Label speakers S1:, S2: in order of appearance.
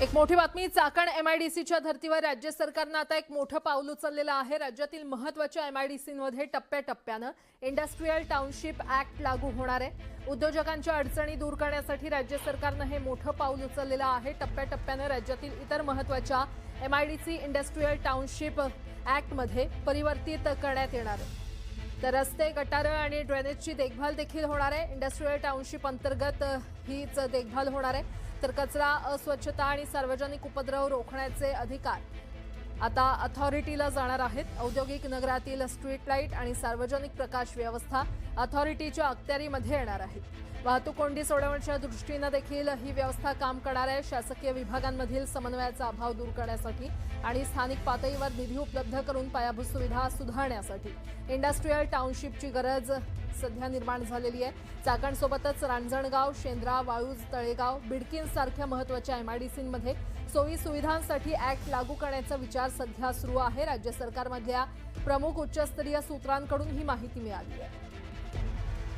S1: एक मोठी बातमी चाकण एमआयडीसीच्या धर्तीवर राज्य सरकारने आता एक मोठं पाऊल उचललेलं आहे। राज्यातील महत्त्वाच्या एमआयडीसींमध्ये टप्प्याटप्प्याने इंडस्ट्रियल टाउनशिप ऍक्ट लागू होणार आहे। उद्योजकांच्या अडचणी दूर करण्यासाठी राज्य सरकारने हे मोठं पाऊल उचललेलं आहे। टप्प्याटप्प्याने राज्यातील इतर महत्त्वाच्या एमआयडीसी इंडस्ट्रियल टाउनशिप ऍक्ट मध्ये परिवर्तित करण्यात येणार आहे। तर रस्ते, गटार आणि ड्रेनेजची देखभाल देखील होणार आहे। इंडस्ट्रियल टाउनशिप अंतर्गत हीच देखभाल होणार आहे। तर कचरा, अस्वच्छता आणि सार्वजनिक उपद्रव रोखण्याचे अधिकार आता अथॉरिटीला जाणार आहेत। औद्योगिक नगरातील स्ट्रीट लाईट आणि सार्वजनिक प्रकाश व्यवस्था अथॉरिटीच्या अखत्यारीमध्ये येणार आहे। वाहतूक कोंडी सोडवण्याच्या दृष्टीने देखील ही व्यवस्था काम करणार आहे। शासकीय विभागांमधील समन्वयाचा अभाव दूर करण्यासाठी आणि स्थानिक पातळीवर निधी उपलब्ध करून पायाभूत सुविधा सुधारण्यासाठी इंडस्ट्रियल टाउनशिपची गरज सध्या निर्माण झालेली आहे। चाकणसोबतच रांजणगाव, शेंद्रा, वाळूज, तळेगाव, बिडकीन सारख्या महत्त्वाच्या एमआयडीसींमध्ये सोयी सुविधांसाठी ऍक्ट लागू करण्याचा विचार सध्या सुरू आहे। राज्य सरकारमधल्या प्रमुख उच्चस्तरीय सूत्रांकडून ही माहिती मिळाली आहे।